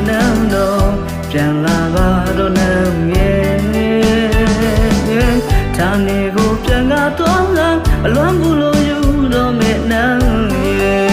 nắng đâu chẳng là ba đôi nắng nhẹ ta này cô chẳng ngã toán lắm loan bu lô yu đâu mẹ nắng nhẹ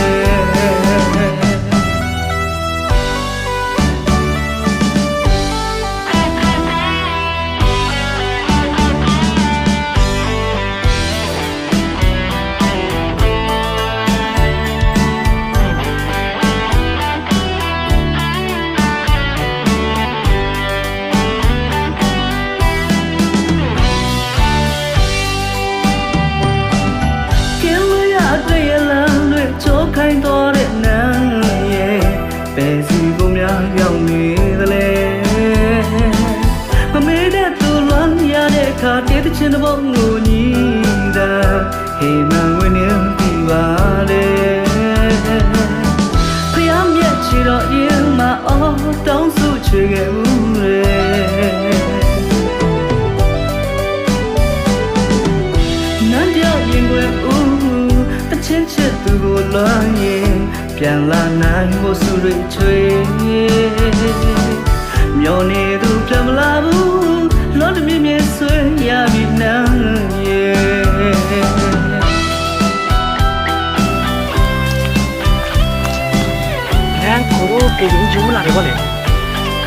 ခိုင်တော်တဲ့နန်းရဲ့ပဲစီကိုများရောက်နေသလဲမမေ့တဲ့သူလွမ်းရတဲ့ခါတည်းချင်းတစ်ပုံကိုညီတာဟေမန်ဝင်နေပြီပါလေဖျားမြက်ချီတော့ရင်မအော်တောင်းစုချွေခဲ့ဦးလေနန်းပြောက်ရင်ွယ်ဦးတချင်းချစ်သူကိုလွမ်းရင်ပြန်လာနိုင်ဖို့စုရိတ်ချွေမျောနေသူပြန်မလာဘူးလောတမြင့်မြင့်ဆွေးရပြီနန်းနန်းကိုရိုးကေရင်ကျူးလာတယ်ဗောလေ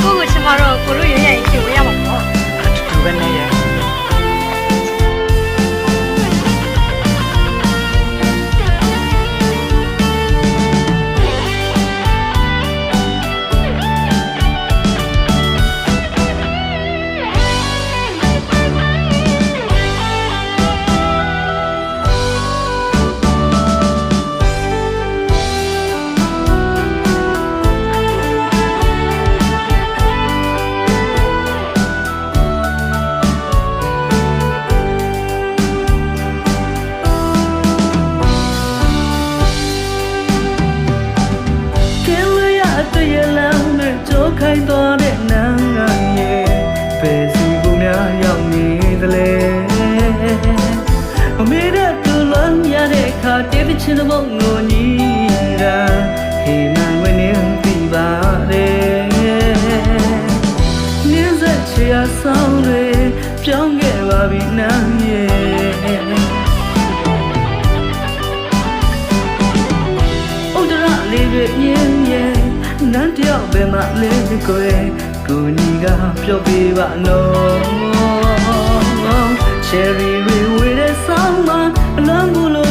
ကိုကိုချင်မတော့ကိုတို့ရရရင်ရှင်ဝရမှာပေါ့အတူတူပဲနဲ့ရခိုင်တော်တဲ့နန်းငါရဲ့ပဲစီကိုများရောက်နေသလဲမမေ့တဲ့သူလွမ်းရတဲ့ခါတည်းချင်းတစ်ပုံကိုညီတာဟေမန်ဝင်နေပြီပါလေနင်းစက်ချီအဆောင်တွေပြောင်းခဲ့ပါပြီနန်းရဲ့ဥဒရလေးပဲမြင်ရဲ့နန်းတယောက်ပဲမလေးကိုယ်ကိုညီကပြောပြပါနော် Cherry ဝေးတဲ့ဆောင်းမှာအလံဘူးလို့